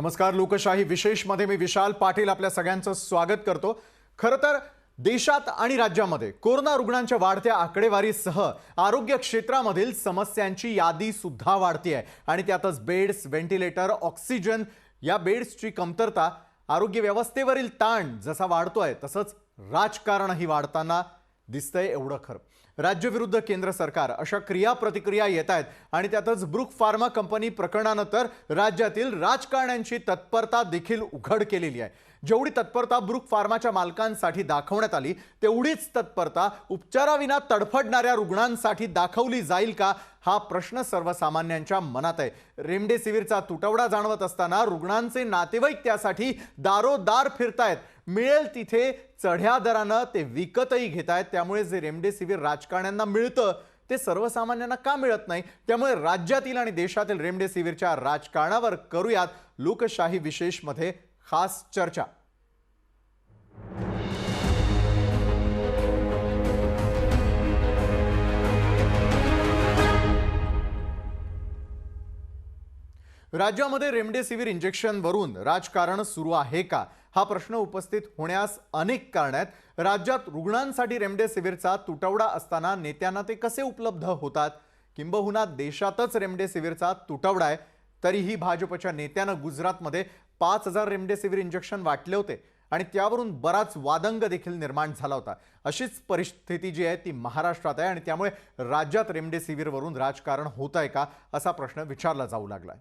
नमस्कार. लोकशाही विशेषमध्ये मी विशाल पाटील आपल्या सगळ्यांचं स्वागत करतो. खरं तर देशात आणि राज्यामध्ये कोरोना रुग्णांच्या वाढत्या आकडेवारीसह आरोग्य क्षेत्रामधील समस्यांची यादी सुद्धा वाढती आहे आणि त्यातच बेड्स, व्हेंटिलेटर, ऑक्सिजन या बेड्सची कमतरता, आरोग्य व्यवस्थेवरील ताण जसा वाढतोय तसंच राजकारणही वाढताना दिसतंय. एवढं खरं. राज्य विरुद्ध केंद्र सरकार अशा क्रिया प्रतिक्रिया येत आहेत आणि त्यातच ब्रूक फार्मा कंपनी प्रकरणानंतर राज्यातील राजकारण्यांची तत्परता देखील उघड केलेली आहे. जेवढी तत्परता ब्रूक फार्माच्या मालकांसाठी दाखवण्यात आली तेवढीच तत्परता उपचाराविना तडफडणाऱ्या रुग्णांसाठी दाखवली जाईल का, हा प्रश्न सर्वसामान्यांच्या मनात आहे. रेमडेसिवीरचा तुटवडा जाणवत असताना रुग्णांचे नातेवाईक त्यासाठी दारोदार फिरतायत. मिळेल तिथे चढ्या दरानं ते विकतही घेतायत. त्यामुळे जे रेमडेसिवीर राजकारण्यांना मिळतं ते सर्वसामान्यांना का मिळत नाही? त्यामुळे राज्यातील आणि देशातील रेमडेसिवीरच्या राजकारणावर करूयात लोकशाही विशेषमध्ये खास चर्चा. राज्यामध्ये रेमडेसिवीर इंजेक्शनवरून राजकारण सुरू आहे का, हा प्रश्न उपस्थित होण्यास अनेक कारण आहेत. राज्यात रुग्णांसाठी रेमडेसिवीरचा तुटवडा असताना नेत्यांना ते कसे उपलब्ध होतात? किंबहुना देशातच रेमडेसिवीरचा तुटवडा आहे तरीही भाजपच्या नेत्यानं गुजरातमध्ये 5,000 रेमडेसिवीर इंजेक्शन वाटले होते आणि त्यावरून बराच वादंग देखील निर्माण झाला होता. अशीच परिस्थिती जी आहे ती महाराष्ट्रात आहे आणि त्यामुळे राज्यात रेमडेसिवीरवरून राजकारण होत आहे का, असा प्रश्न विचारला जाऊ लागलाय.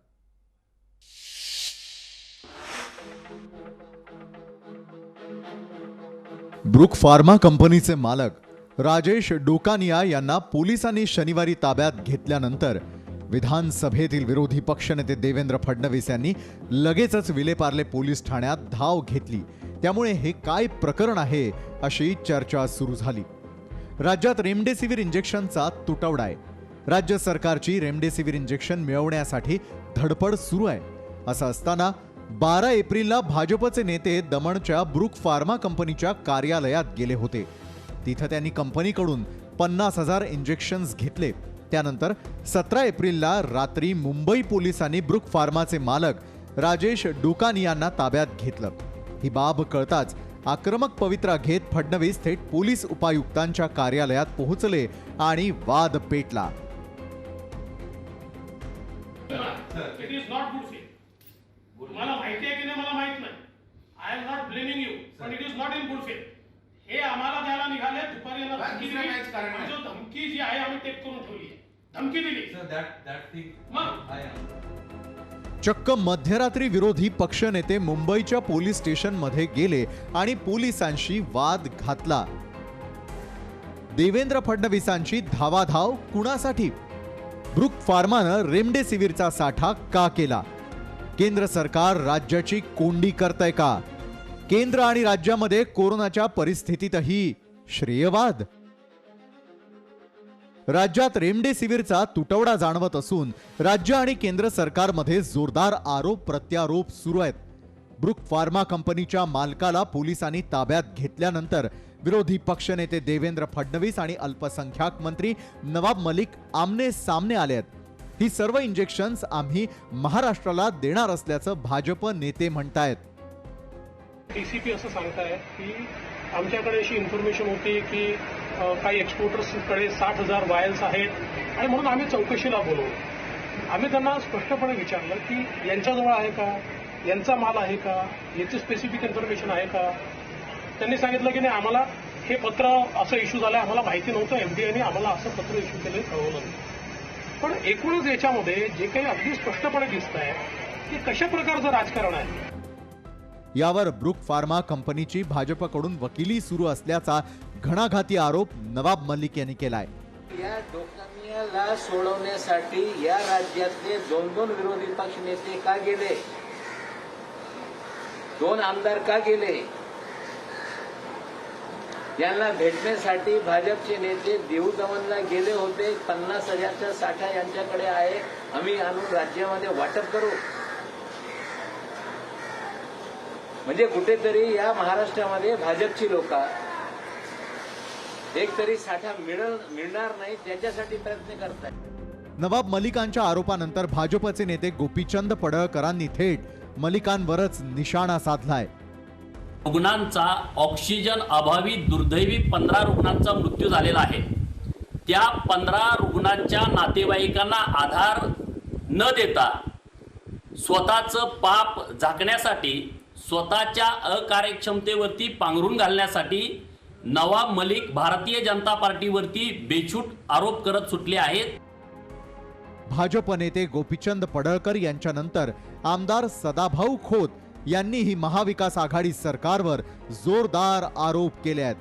ब्रूक फार्मा कंपनीचे मालक राजेश डोकानिया यांना पोलिसांनी शनिवारी ताब्यात घेतल्यानंतर विधानसभेतील विरोधी पक्षनेते देवेंद्र फडणवीस यांनी लगेचच विलेपार्ले पोलीस ठाण्यात धाव घेतली. त्यामुळे हे काय प्रकरण आहे अशी चर्चा सुरू झाली. राज्यात रेमडेसिवीर इंजेक्शनचा तुटवडा आहे. राज्य सरकारची रेमडेसिवीर इंजेक्शन मिळवण्यासाठी धडपड सुरू आहे. असं असताना 12 एप्रिलला भाजपचे नेते दमणच्या ब्रूक फार्मा कंपनीच्या कार्यालयात गेले होते. तिथं त्यांनी कंपनीकडून 50,000 इंजेक्शन्स घेतले. त्यानंतर 17 एप्रिलला रात्री मुंबई पोलिसांनी ब्रूक फार्माचे मालक राजेश डोकानियांना ताब्यात घेतलं. ही बाब कळताच आक्रमक पवित्रा घेत फडणवीस थेट पोलीस उपायुक्तांच्या कार्यालयात पोहोचले आणि वाद पेटला. मला माहिती आहे की नाही मला माहित नाही. I am not blaming you but it is not in good faith. हे आम्हाला द्यायला निघाले. दुपारी यांना धमकी दिली. जो धमकी जी आहे आम्ही टेप करून ठेवली आहे. धमकी दिली. चक्क मध्यरात्री विरोधी पक्षनेते मुंबईच्या पोलीस स्टेशनमध्ये गेले आणि पोलिसांशी वाद घातला. देवेंद्र फडणवीसांची धावाधाव कुणासाठी? ब्रूक फार्मानं रेमडेसिवीरचा साठा का केला? केंद्र सरकार राज्याची कोंडी करतंय का? केंद्र आणि राज्यामध्ये कोरोनाच्या परिस्थितीतही श्रेयवाद. राज्यात रेमडेसिवीरचा तुटवडा जाणवत असून राज्य आणि केंद्र सरकारमध्ये जोरदार आरोप प्रत्यारोप सुरू आहेत. ब्रूक फार्मा कंपनीच्या मालकाला पोलिसांनी ताब्यात घेतल्यानंतर विरोधी पक्षनेते देवेंद्र फडणवीस आणि अल्पसंख्याक मंत्री नवाब मलिक आमने सामने आले आहेत. ही सर्व इंजेक्शन्स आम्ही महाराष्ट्राला देणार असल्याचं भाजप नेते म्हणतायत. डीसीपी असं सांगतायत की आमच्याकडे अशी इन्फॉर्मेशन होती की काही एक्सपोर्टर्सकडे 60,000 वायल्स आहेत आणि म्हणून आम्ही चौकशीला बोलवलं. आम्ही त्यांना स्पष्टपणे विचारलं की यांच्याजवळ आहे का, यांचा माल आहे का, याची स्पेसिफिक इन्फॉर्मेशन आहे का. त्यांनी सांगितलं की नाही, आम्हाला हे पत्र असं इश्यू झालं, आम्हाला माहिती नव्हतं. एफडीआयने आम्हाला असं पत्र इश्यू केलं कळवलं नाही. पण एकूणच याच्यामध्ये जे काही अगदी स्पष्टपणे दिसत आहे की कशा प्रकारचं राजकारण आहे. यावर ब्रूक फार्मा कंपनीची भाजपकडून वकिली सुरू असल्याचा घणाघाती आरोप नवाब मलिक यांनी केलाय. या डोकानियाला सोडवण्यासाठी या राज्यातले 2 विरोधी पक्ष नेते का गेले? 2 आमदार का गेले? यांना भेटण्यासाठी भाजपचे नेते दीव दमनला गेले होते. 50,000चा साठा यांच्याकडे आहे, आम्ही आणून राज्यामध्ये वाटप करू. म्हणजे कुठेतरी या महाराष्ट्रामध्ये भाजपची लोक एक तरी साठा मिळणार नाही त्याच्यासाठी प्रयत्न करतात. नवाब मलिकांच्या आरोपानंतर भाजपचे नेते गोपीचंद पडळकरांनी थेट मलिकांवरच निशाणा साधलाय। रुग्णांचा ऑक्सिजन अभावी दुर्दैवी 15 रुग्णांचा मृत्यू झालेला आहे। त्या 15 रुग्णांच्या नातेवाईकांना आधार न देता स्वतःचं पाप झाकण्यासाठी, स्वतःच्या अकार्यक्षमतेवरती पांघरून घालण्यासाठी नवाब मलिक भारतीय जनता पार्टीवरती बेछूट आरोप करत सुटले आहेत। भाजप नेते गोपीचंद पडळकर यांच्यानंतर आमदार सदाभाऊ खोत यांनीही महाविकास आघाडी सरकारवर जोरदार आरोप केले आहेत।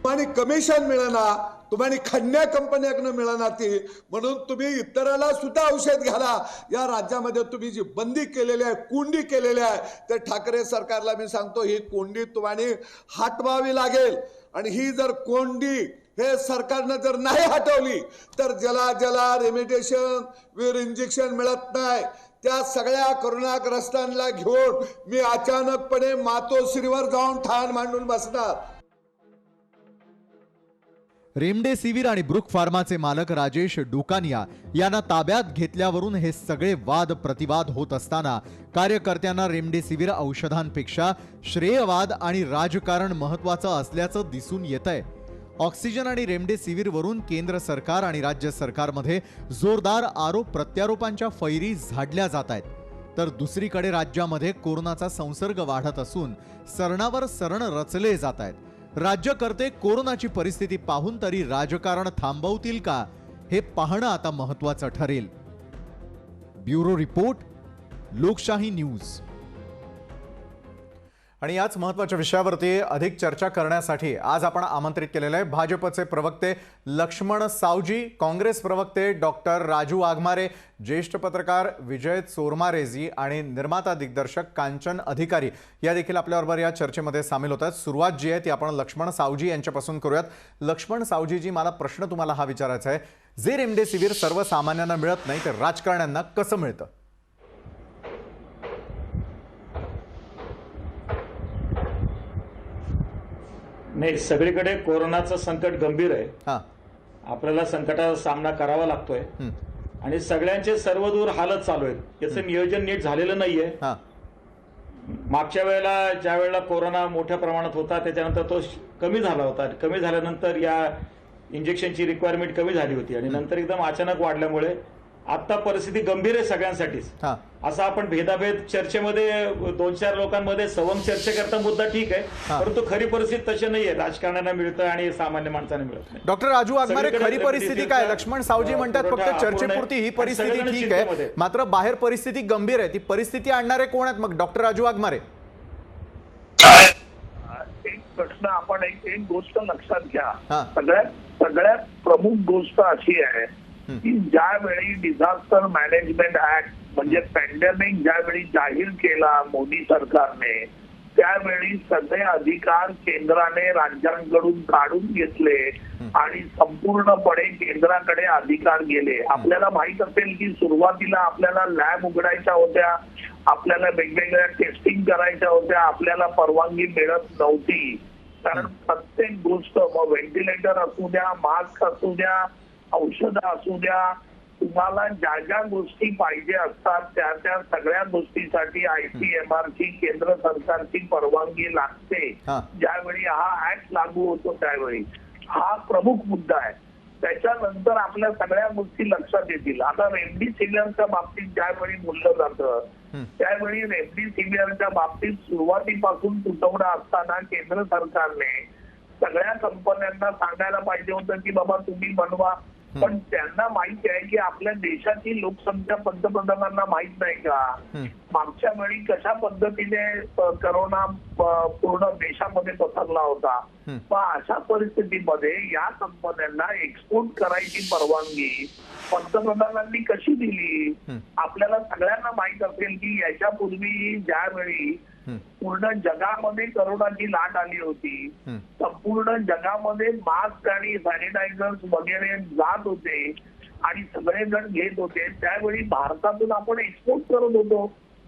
तुम्हाला कमिशन मिळना, तुम्हाला खन्या कंपन्याकडून मिळना ती, म्हणून तुम्ही इतराला सुद्धा औषध घाला। या राज्यामध्ये तुम्ही जी बंदी केलेली आहे, कोंडी केलेली आहे, तर ठाकरे सरकारला मी सांगतो ही कोंडी तुम्हाला हटवावी लागेल। आणि ही जर कोंडी हे सरकारने जर नाही हटवली तर ज्याला रेमिडिएशन वीर इंजेक्शन मिळत नाही त्या सगळ्या करोनाग्रस्तांना घेऊन मी अचानकपणे मातोश्रीवर जाऊन ठाण मांडून बसणार। रेमडेसिवीर आणि ब्रुक फार्माचे मालक राजेश डुकानिया यांना ताब्यात घेतल्यावरून हे सगळे वाद प्रतिवाद होत असताना कार्यकर्त्यांना रेमडेसिवीर औषधांपेक्षा श्रेयवाद आणि राजकारण महत्त्वाचं असल्याचं दिसून येतंय। ऑक्सिजन आणि रेमडेसिवीर वरून केंद्र सरकार आणि राज्य सरकारमध्ये जोरदार आरोप प्रत्यारोपांच्या फैरी झाडल्या जात आहेत, तर दुसरीकडे राज्यामध्ये कोरोनाचा संसर्ग वाढत असून सरणावर सरण रचले जात आहेत। राज्यकर्ते कोरोनाची परिस्थिती पाहून तरी राजकारण थांबवतील का हे पाहणं आता महत्त्वाचं ठरेल। ब्युरो रिपोर्ट, लोकशाही न्यूज। आणि याच महत्त्वाच्या विषयावरती अधिक चर्चा करण्यासाठी आज आपण आमंत्रित केलेले आहे भाजपचे प्रवक्ते लक्ष्मण सावजी, काँग्रेस प्रवक्ते डॉक्टर राजू वाघमारे, ज्येष्ठ पत्रकार विजय चोरमारेजी आणि निर्माता दिग्दर्शक कांचन अधिकारी या देखील आपल्याबरोबर या चर्चेमध्ये सामील होत आहेत। सुरुवात जी आहे ती आपण लक्ष्मण सावजी यांच्यापासून करूयात। लक्ष्मण सावजीजी, मला प्रश्न तुम्हाला हा विचारायचा आहे, जे रेमडेसिवीर सर्वसामान्यांना मिळत नाही ते राजकारण्यांना कसं मिळतं? नाही, सगळीकडे कोरोनाचं संकट गंभीर आहे। आपल्याला संकटाचा सामना करावा लागतोय आणि सगळ्यांचे सर्वदूर हालत चालू आहेत। याचं नियोजन नीट झालेलं नाहीये। मागच्या वेळेला ज्या वेळेला कोरोना मोठ्या प्रमाणात होता त्याच्यानंतर तो कमी झाला होता। कमी झाल्यानंतर या इंजेक्शनची रिक्वायरमेंट कमी झाली होती आणि नंतर एकदम अचानक वाढल्यामुळे आता परिस्थिती गंभीर आहे सगळ्यांसाठीच। असं आपण भेदाभेद चर्चेमध्ये 2-4 लोकांमध्ये संवाद चर्चेकरता मुद्दा ठीक आहे, परंतु खरी परिस्थिती तशी नाहीये। राजकारण्यांना मिळतं आणि सामान्य माणसांना मिळत नाही। डॉक्टर राजू वाघमारे, खरी परिस्थिती काय? लक्ष्मण सावजी म्हणतात फक्त चर्चेपुरती ही परिस्थिती ठीक आहे, मात्र बाहेर परिस्थिती गंभीर आहे। ती परिस्थिती आणणारे कोण आहेत मग? डॉक्टर राजू वाघमारे, एक प्रश्न आपण एक गोष्ट लक्षात घ्या। सगळ्यात प्रमुख गोष्ट अशी आहे की ज्यावेळी डिझास्टर मॅनेजमेंट ऍक्ट म्हणजे पॅन्डेमिक ज्यावेळी जाहीर केला मोदी सरकारने, त्यावेळी सगळे अधिकार केंद्राने राज्यांकडून काढून घेतले आणि संपूर्णपणे केंद्राकडे अधिकार गेले। आपल्याला माहित असेल की सुरुवातीला आपल्याला लॅब उघडायच्या होत्या, आपल्याला वेगवेगळ्या टेस्टिंग करायच्या होत्या, आपल्याला परवानगी मिळत नव्हती, कारण प्रत्येक गोष्ट, मग व्हेंटिलेटर असू द्या, मास्क असू द्या, औषधं असू द्या, तुम्हाला ज्या ज्या गोष्टी पाहिजे असतात त्या सगळ्या गोष्टीसाठी ICMR ची केंद्र सरकारची परवानगी लागते। ज्यावेळी हा ऍक्ट लागू होतो त्यावेळी हा प्रमुख मुद्दा आहे। त्याच्यानंतर आपल्या सगळ्या गोष्टी लक्षात येतील। आता रेमडेसिवीरच्या बाबतीत ज्यावेळी बोललं जातं त्यावेळी रेमडेसिवीरच्या बाबतीत सुरुवातीपासून तुटवडा असताना केंद्र सरकारने सगळ्या कंपन्यांना सांगायला पाहिजे होतं की बाबा तुम्ही बनवा, पण त्यांना माहिती आहे की आपल्या देशाची लोकसंख्या पंतप्रधानांना माहित नाही का मागच्या वेळी कशा पद्धतीने करोना पूर्ण देशामध्ये पसरला होता। मग अशा परिस्थितीमध्ये या कंपन्यांना एक्सपोर्ट करायची परवानगी पंतप्रधानांनी कशी दिली? आपल्याला सगळ्यांना माहित असेल की याच्यापूर्वी ज्यावेळी पूर्ण जगामध्ये करोनाची लाट आली होती, संपूर्ण जगामध्ये मास्क आणि सॅनिटायझर्स वगैरे जात होते आणि सगळेजण घेत होते, त्यावेळी भारतातून आपण एक्सपोर्ट करत होतो,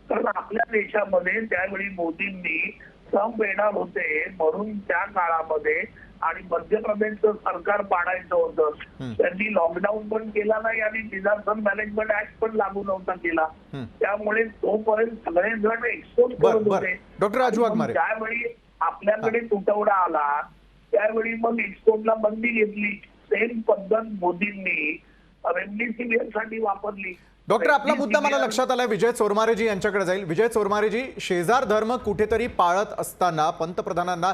कारण आपल्या देशामध्ये त्यावेळी मोदींनी सण येणार होते म्हणून त्या काळामध्ये आणि मध्य प्रदेशचं सरकार पाडायचं होतं, त्यांनी लॉकडाऊन पण केला नाही आणि डिझास्टर मॅनेजमेंट ऍक्ट पण लागू नव्हता केला. त्यामुळे तोपर्यंत सगळेजण एक्सपोर्ट करत होते. डॉक्टर राजू वाघमारे, ज्यावेळी आपल्याकडे तुटवडा आला त्यावेळी मग एक्सपोर्टला बंदी घेतली. सेम पद्धत मोदींनी रेमडेसिवीर साठी वापरली. डॉक्टर, आपला मुद्दा मला लक्षात आला. विजय चोरमारेजी यांच्याकडे जाईल. विजय चोरमारेजी, शेजार धर्म कुठेतरी पाळत असताना पंतप्रधानांना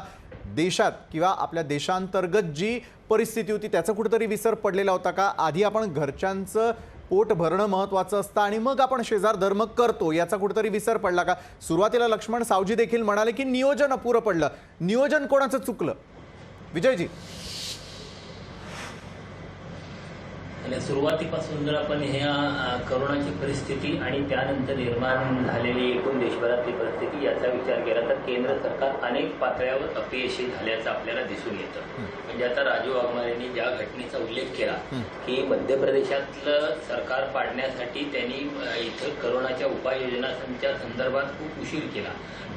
देशात किंवा आपल्या देशांतर्गत जी परिस्थिती होती त्याचा कुठेतरी विसर पडलेला होता का? आधी आपण घरच्यांचं पोट भरणं महत्वाचं असतं आणि मग आपण शेजार धर्म करतो, याचा कुठेतरी विसर पडला का? सुरुवातीला लक्ष्मण सावजी देखील म्हणाले की नियोजन अपुरं पडलं. नियोजन कोणाचं चुकलं? विजयजी. आणि सुरुवातीपासून जर आपण ह्या करोनाची परिस्थिती आणि त्यानंतर निर्माण झालेली एकूण देशभरातली परिस्थिती याचा विचार केला तर केंद्र सरकार अनेक पातळ्यावर अपयशी झाल्याचं आपल्याला दिसून येतं. म्हणजे आता राजू वाघमारेंनी ज्या घटनेचा उल्लेख केला की मध्य प्रदेशातलं सरकार पाडण्यासाठी त्यांनी इथं करोनाच्या उपाययोजनांच्या संदर्भात खूप उशीर केला.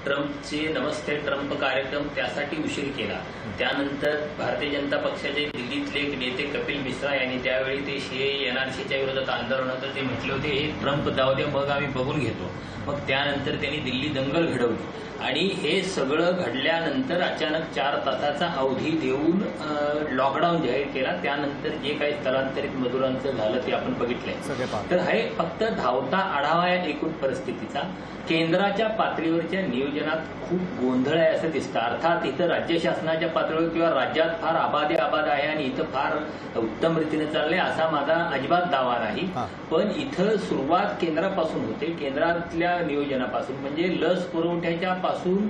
ट्रम्पचे नमस्ते ट्रम्प कार्यक्रम त्यासाठी उशीर केला. त्यानंतर भारतीय जनता पक्षाचे दिल्लीतले एक नेते कपिल मिश्रा यांनी त्यावेळी ते एनआरसीच्या विरोधात आंदोलन होतं ते म्हटले होते हे ट्रम्प जाऊ दे मग आम्ही बघून घेतो. मग त्यानंतर त्यांनी दिल्ली दंगल घडवली आणि हे सगळं घडल्यानंतर अचानक 4 तासाचा अवधी देऊन लॉकडाऊन जाहीर केला. त्यानंतर जे काही स्थलांतरित मजुरांचं झालं ते आपण बघितलंय. तर हे फक्त धावता आढावा आहे एकूण परिस्थितीचा. केंद्राच्या पातळीवरच्या नियोजनात खूप गोंधळ आहे असं दिसतं. अर्थात इथं राज्य शासनाच्या पातळीवर किंवा राज्यात फार आबाद आहे आणि इथं फार उत्तम रीतीने चाललंय असा माझा अजिबात दावा नाही. पण इथं सुरुवात केंद्रापासून होते. केंद्रातल्या नियोजनापासून म्हणजे लस पुरवठ्याच्या पासून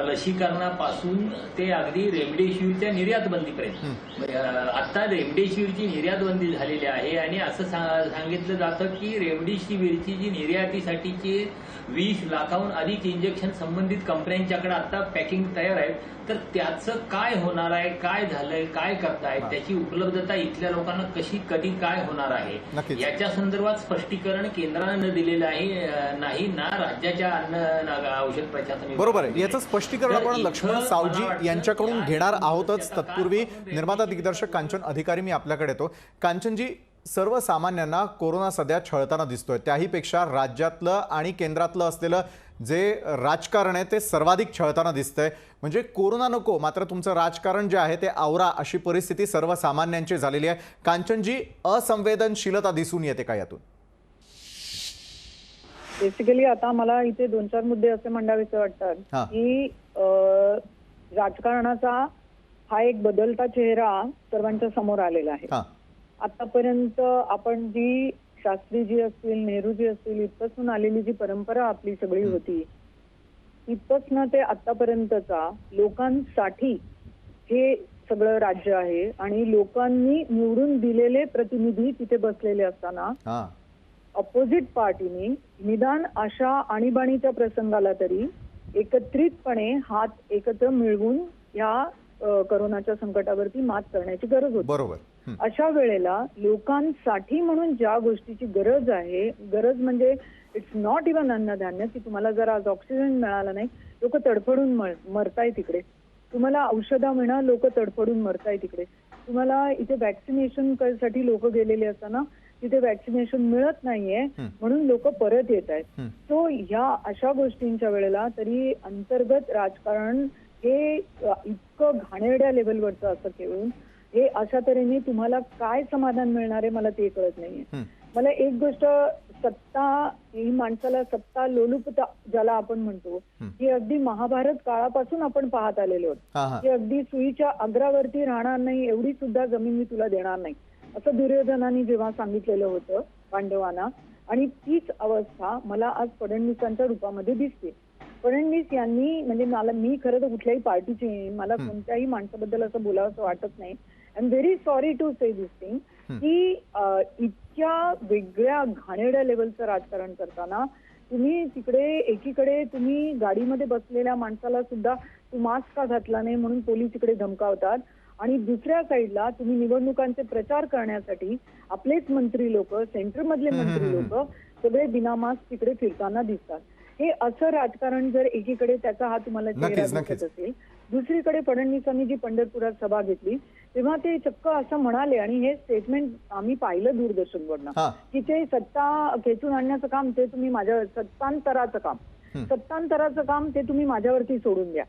लसीकरणापासून ते अगदी रेमडेसिवीरच्या निर्यात बंदीपर्यंत. आता रेमडेसिवीरची निर्यात बंदी झालेली आहे आणि असं सांगितलं जातं की रेमडेसिवीरची जी निर्यातीसाठीची 20 लाखाहून अधिक इंजेक्शन संबंधित कंपन्यांच्याकडे आता पॅकिंग तयार आहे. तर त्याचं काय होणार आहे, काय झालंय, काय करतायत, त्याची उपलब्धता इथल्या लोकांना कशी कधी काय होणार आहे याच्या संदर्भात स्पष्टीकरण केंद्रानं दिलेलं आहे नाही ना राज्याच्या अन्न औषध प्रशासन. बरोबर आहे. याचं स्पष्टीकरण आपण लक्ष्मण सावजी यांच्याकडून घेणार आहोतच. तत्पूर्वी निर्माता दिग्दर्शक कांचन अधिकारी मी आपल्याकडे येतो. कांचनजी, सर्वसामान्यांना कोरोना सध्या छळताना दिसतोय, त्याहीपेक्षा राज्यातलं आणि केंद्रातलं असलेलं जे राजकारण आहे ते सर्वाधिक छळताना दिसतंय. म्हणजे कोरोना नको मात्र तुमचं राजकारण जे आहे ते आवरा अशी परिस्थिती सर्वसामान्यांची झालेली आहे. कांचनजी, असंवेदनशीलता दिसून येते का यातून? बेसिकली आता मला इथे 2-4 मुद्दे असे मांडावेसे वाटतात की राजकारणाचा हा एक बदलता चेहरा सर्वांच्या समोर आलेला आहे. आतापर्यंत आपण जी शास्त्रीजी असतील, नेहरूजी असतील, इथपासून आलेली जी परंपरा आपली सगळी होती, इथपासून ते आतापर्यंतचा लोकांसाठी हे सगळं राज्य आहे आणि लोकांनी निवडून दिलेले प्रतिनिधी तिथे बसलेले असताना अपोजिट पार्टीने निदान अशा आणीबाणीच्या प्रसंगाला तरी एकत्रितपणे हात एकत्र मिळवून या करोनाच्या संकटावरती मात करण्याची गरज होती. बरोबर. अशा वेळेला लोकांसाठी म्हणून ज्या गोष्टीची गरज आहे, गरज म्हणजे इट्स नॉट इव्हन अन्नधान्य की तुम्हाला जर आज ऑक्सिजन मिळाला नाही लोक तडफडून मरताय तिकडे, तुम्हाला औषधं मिळणं लोक तडफडून मरताय तिकडे, तुम्हाला इथे वॅक्सिनेशन साठी लोक गेलेले असताना तिथे वॅक्सिनेशन मिळत नाहीये म्हणून लोक परत येत आहेत. सो ह्या अशा गोष्टींच्या वेळेला तरी अंतर्गत राजकारण हे इतकं घाणेरड्या लेव्हलवरचं असं घेऊन हे अशा तऱ्हेने तुम्हाला काय समाधान मिळणार आहे मला ते कळत नाहीये. मला एक गोष्ट, सत्ता ही माणसाला सत्ता लोलुपता ज्याला आपण म्हणतो ही अगदी महाभारत काळापासून आपण पाहत आलेलो आहोत की अगदी सुईच्या अग्रावरती राहणार नाही एवढी सुद्धा जमीन मी तुला देणार नाही असं दुर्योधनाने जेव्हा सांगितलेलं होतं पांडवांना, आणि तीच अवस्था मला आज फडणवीसांच्या रूपामध्ये दिसते. फडणवीस यांनी म्हणजे मी खरं तर कुठल्याही पार्टीची, मला कोणत्याही माणसाबद्दल असं बोलावं वाटत नाही. I am very sorry to say this thing की इतक्या वेगळ्या घाणेरड्या लेवलचं राजकारण करताना तुम्ही तिकडे एकीकडे तुम्ही गाडीमध्ये बसलेल्या माणसाला सुद्धा तू मास्क का घातला नाही म्हणून पोलीस इकडे धमकावतात आणि दुसऱ्या साईडला तुम्ही निवडणुकांचे प्रचार करण्यासाठी आपलेच मंत्री लोक, सेंटरमधले मंत्री लोक सगळे बिनामास्क तिकडे फिरताना दिसतात. हे असं राजकारण जर एकीकडे त्याचा हा तुम्हाला चेहरा दिसत असेल दुसरीकडे फडणवीसांनी जी पंढरपुरात सभा घेतली तेव्हा ते चक्क असं म्हणाले, आणि हे स्टेटमेंट आम्ही पाहिलं दूरदर्शनवरनं, की ते सत्ता खेचून आणण्याचं काम ते तुम्ही माझ्या सत्तांतराचं काम ते तुम्ही माझ्यावरती सोडून द्या.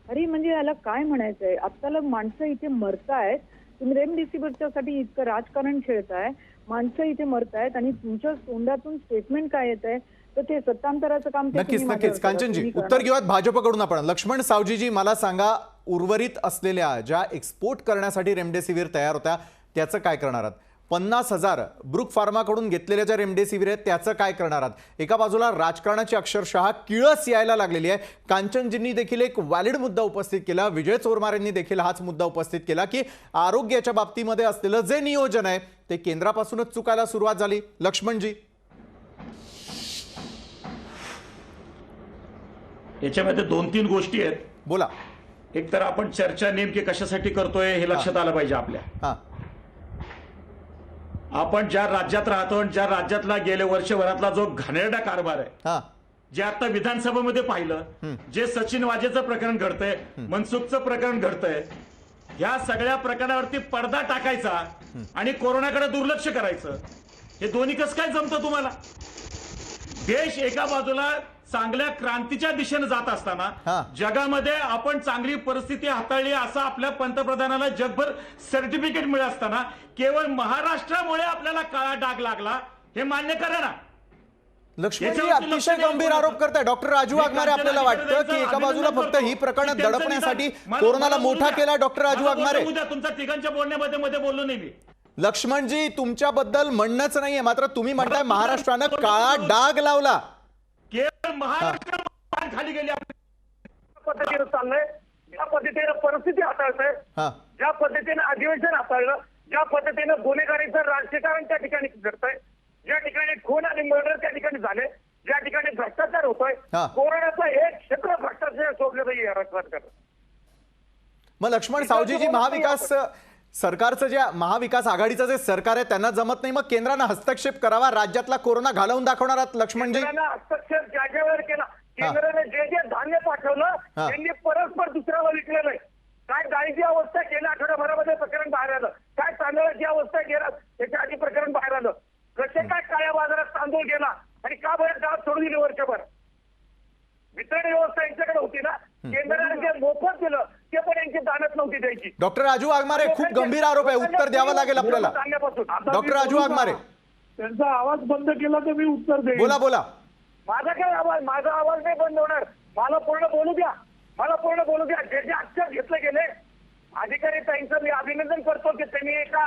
अरे म्हणजे याला काय म्हणायचंय? आत्ताला माणसं इथे मरतायत, तुम्ही रेमडेसिवीरच्यासाठी इतकं राजकारण खेळताय, माणसं इथे मरतायत आणि तुमच्या तोंडातून स्टेटमेंट काय येत आहे तर ते सत्तांतराचं काम ते नक्कीच तुम्ही नक्कीच माझ्यावर कांचनजी तुम्ही उत्तर घेऊयात भाजपकडून आपण. लक्ष्मण सावजीजी, मला सांगा, उर्वरित असलेल्या ज्या एक्सपोर्ट करण्यासाठी रेमडेसिवीर तयार होत्या त्याचं काय करणार आहात? 50,000 ब्रुक फार्माकडून घेतलेल्या ज्या रेमडेसिवीर आहेत त्याचं काय करणार आहात? एका बाजूला राजकारणाची अक्षरशः किळस यायला लागलेली आहे. कांचनजींनी देखील एक व्हॅलिड मुद्दा उपस्थित केला, विजय चोरमारेंनी देखील हाच मुद्दा उपस्थित केला की आरोग्याच्या बाबतीमध्ये असलेलं जे नियोजन आहे ते केंद्रापासूनच चुकायला सुरुवात झाली. लक्ष्मणजी, याच्यामध्ये 2-3 गोष्टी आहेत. बोला. एक तर आपण चर्चा नेमकी कशासाठी करतोय हे लक्षात आलं पाहिजे आपल्या. हां, आपण ज्या राज्यात राहतो आणि ज्या राज्यातला गेल्या वर्षभरातला जो घाणेरडा कारभार आहे, हां, जे आता विधानसभेमध्ये पाहिलं, जे सचिन वाजेचं प्रकरण घडतंय, मनसुखचं प्रकरण घडतंय, या सगळ्या प्रकरणावरती पडदा टाकायचा आणि कोरोनाकडे दुर्लक्ष करायचं, हे दोन्ही कसं काय जमतं तुम्हाला? देश एका बाजूला चांगल्या क्रांतीच्या दिशेने जात असताना जगामध्ये आपण चांगली परिस्थिती हाताळली असं आपल्या पंतप्रधानाला जगभर सर्टिफिकेट मिळत असताना केवळ महाराष्ट्रामुळे आपल्याला काळा डाग लागला हे मान्य करा ना. लक्ष्मणजी अतिशय गंभीर आरोप करताय. डॉक्टर राजू वाघमारे, आपल्याला वाटतं की एका बाजूला फक्त ही प्रकरणं दडपण्यासाठी कोरोनाला मोठा केला डॉक्टर राजू वाघमारे? तुमच्या तिघांच्या बोलण्यामध्ये मध्ये बोललो नाही मी. लक्ष्मणजी, तुमच्याबद्दल म्हणणंच नाहीये, मात्र तुम्ही म्हणताय महाराष्ट्रानं काळा डाग लावला. केवळ महाराष्ट्र खाली गेली. पद्धतीनं चाललंय, ज्या पद्धतीनं परिस्थिती हाताळतंय, ज्या पद्धतीनं अधिवेशन हाताळलं, ज्या पद्धतीनं गुन्हेगारीचं राजकारण त्या ठिकाणी घडतंय, ज्या ठिकाणी खून आणि मर्डर त्या ठिकाणी झाले, ज्या ठिकाणी भ्रष्टाचार होतोय, कोरोनाचं एक क्षेत्र भ्रष्टाचार सोडलं पाहिजे या राज्यात. मग लक्ष्मण सावजीजी, महाविकास सरकारचं जे महाविकास आघाडीचं जे सरकार आहे त्यांना जमत नाही, मग केंद्रानं हस्तक्षेप करावा, राज्यातला कोरोना घालवून दाखवणार आहात लक्ष्मणजी? हस्तक्षेप ज्या वेळेला केला, केंद्राने जे धान्य पाठवलं त्यांनी परस्पर दुसऱ्याला विकलेलं आहे. काय डाळीची अवस्था गेल्या आठवड्याभरामध्ये प्रकरण बाहेर आलं, काय तांदळाची अवस्था गेला त्याच्या आधी प्रकरण बाहेर आलं, कसे काय काळ्या बाजारात तांदूळ गेला आणि का बाहेर गावात सोडून दिली वर्षभर. वितरण व्यवस्था यांच्याकडे होती ना, केंद्राने जे मोफत दिलं ते पण यांची दानत नव्हती द्यायची. डॉक्टर राजू वाघमारे, खूप गंभीर आरोप आहे, उत्तर द्यावं लागेल आपल्याला. डॉक्टर राजू वाघमारे, त्यांचा आवाज बंद केला तर मी उत्तर देईन. बोला बोला. माझा काय आवाज, माझा आवाज नाही बंद होणार, मला पूर्ण बोलू द्या, मला पूर्ण बोलू द्या. जे जे अक्षर घेतले गेले अधिकारी त्यांचं मी अभिनंदन करतो की त्यांनी एका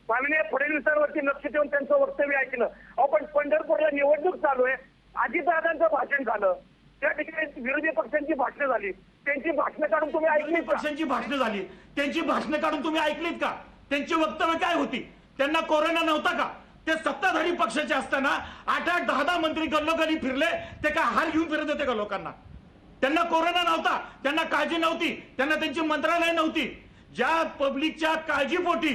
माननीय फडणवीसांवरती लक्ष देऊन त्यांचं वक्तव्य ऐकलं. आपण पंढरपूरला निवडणूक चालू आहे, अजितदादांचं भाषण झालं, त्या ठिकाणी विरोधी पक्षांची भाषणं झाली, त्यांची भाषणं काढून तुम्ही ऐकलीत? पक्षांची भाषणं झाली, त्यांची भाषणं काढून तुम्ही ऐकलीत का? त्यांची वक्तव्य काय होती? त्यांना कोरोना नव्हता का? ते सत्ताधारी पक्षाचे असताना 8-8, 10-10 मंत्री गल्लोगल्ली फिरले, ते काय हार घेऊन फिरत होते का लोकांना? त्यांना कोरोना नव्हता, त्यांना काळजी नव्हती, त्यांना त्यांची मंत्रालय नव्हती. ज्या पब्लिकच्या काळजीपोटी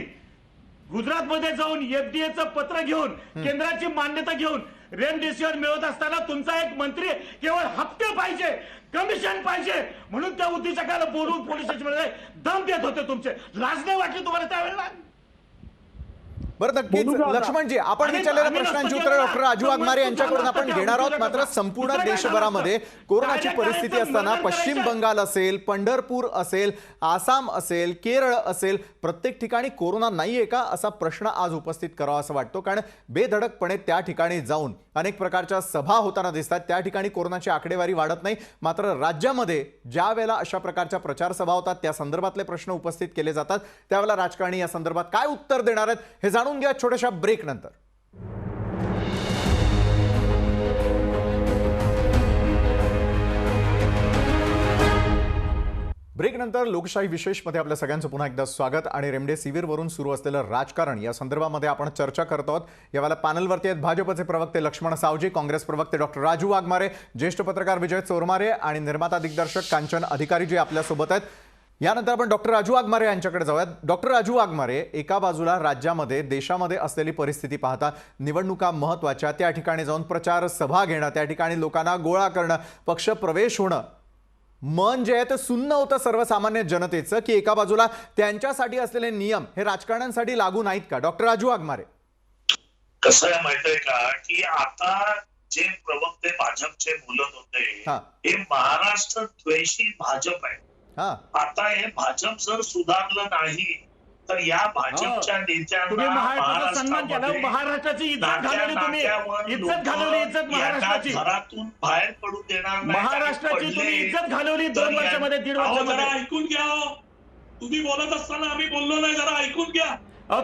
गुजरातमध्ये जाऊन एफडीएचं पत्र घेऊन केंद्राची मान्यता घेऊन रेमडेसिवीर मिळवत असताना तुमचा एक मंत्री केवळ हप्ते पाहिजे, कमिशन पाहिजे म्हणून त्या उद्योजकाला बोलून पोलीस स्टेशनमध्ये दम देत होते. तुमचे लाज नाही वाटली तुम्हाला त्यावेळेला? बरं, नक्कीच लक्ष्मणजी, आपण विचारलेल्या प्रश्नांची उत्तरं डॉक्टर राजू वाघमारे यांच्याकडून आपण घेणार आहोत. मात्र संपूर्ण देशभरामध्ये कोरोनाची परिस्थिती असताना पश्चिम बंगाल असेल, पंढरपूर असेल, आसाम असेल, केरळ असेल, प्रत्येक ठिकाणी कोरोना नाहीये का असा प्रश्न आज उपस्थित करावा असं वाटतो. कारण बेधडकपणे त्या ठिकाणी जाऊन अनेक प्रकारच्या सभा होताना दिसतात, त्या ठिकाणी कोरोनाची आकडेवारी वाढत नाही. मात्र राज्यामध्ये ज्या वेळेला अशा प्रकारच्या प्रचार सभा होतात त्या संदर्भातले प्रश्न उपस्थित केले जातात, त्यावेळेला राजकारणी या संदर्भात काय उत्तर देणार आहेत हे जाणून घ्या छोट्याशा ब्रेक नंतर. ब्रेक नंतर लोकशाही विशेषमध्ये आपल्या सगळ्यांचं पुन्हा एकदा स्वागत. आणि रेमडेसिवीर वरून सुरू असलेलं राजकारण या संदर्भामध्ये आपण चर्चा करत आहोत. यावेळेला पॅनलवरती आहेत भाजपचे प्रवक्ते लक्ष्मण सावजी, काँग्रेस प्रवक्ते डॉक्टर राजू वाघमारे, ज्येष्ठ पत्रकार विजय चोरमारे आणि निर्माता दिग्दर्शक कांचन अधिकारी जे आपल्यासोबत आहेत. यानंतर आपण डॉक्टर राजू वाघमारे यांच्याकडे जाऊयात. डॉक्टर राजू वाघमारे, एका बाजूला राज्यामध्ये देशामध्ये असलेली परिस्थिती पाहता निवडणुका महत्त्वाच्या, त्या ठिकाणी जाऊन प्रचार सभा घेणं, त्या ठिकाणी लोकांना गोळा करणं, पक्ष प्रवेश होणं मन जे आहे ते सुन्न होतं सर्वसामान्य जनतेचं, की एका बाजूला त्यांच्यासाठी असलेले नियम हे राजकारण्यांसाठी लागू नाहीत का? डॉक्टर राजू वाघमारे. कसं आहे माहितीये का, की आता जे प्रवक्ते भाजपचे बोलत होते हे महाराष्ट्र द्वेषी भाजप आहे. आता हे भाजप जर सुधारलं नाही तर या भाजपच्या नेत्यांना महाराष्ट्राची इज्जत घालवली, तुम्ही इज्जत घालवली, इज्जत महाराष्ट्राची घरातून बाहेर पडू देणार नाही. महाराष्ट्राची तुम्ही इज्जत घालवली 2 वर्षामध्ये, 1.5 वर्षामध्ये. ऐकून घ्या, तुम्ही बोलत असताना आम्ही बोललो नाही, जरा ऐकून घ्या.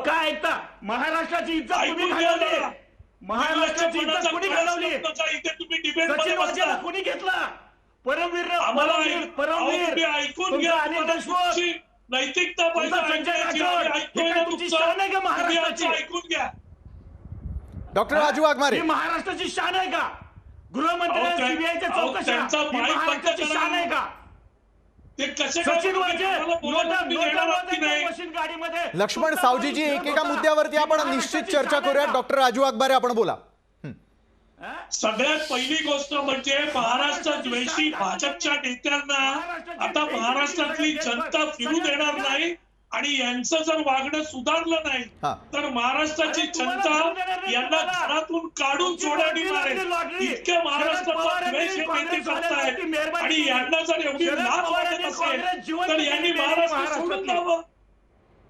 काय ऐकता? महाराष्ट्राची इज्जत तुम्ही घालवली, महाराष्ट्राची इज्जत कुणी घालवली? सचिन वाजेला कुणी घेतला? परमवीर ऐकून घ्या, अनिल देशमुख, नैतिकता तुमची शान आहे का महाराष्ट्राची? ऐकून घ्या. डॉक्टर राजू वाघमारे, महाराष्ट्राची शान आहे का? गृहमंत्री सीबीआयच्या चौकशा महाराष्ट्राची शान आहे का? ते कसे सचिन वाजे मशीन गाडीमध्ये. लक्ष्मण सावजीजी, एकेका मुद्द्यावरती आपण निश्चित चर्चा करूया. डॉक्टर राजू वाघमारे, आपण बोला. सगळ्यात पहिली गोष्ट म्हणजे महाराष्ट्र द्वेषी भाजपच्या नेत्यांना आता महाराष्ट्रातली जनता फिरू देणार नाही आणि यांचं जर वागणं सुधारलं नाही तर महाराष्ट्राची जनता यांना घरातून काढून सोडायला मारेल. इतक्या महाराष्ट्राचा द्वेष हे नेते करतायत आणि यांना जर एवढी लाज वाटत असेल तर यांनी महाराष्ट्र सोडून द्यावं.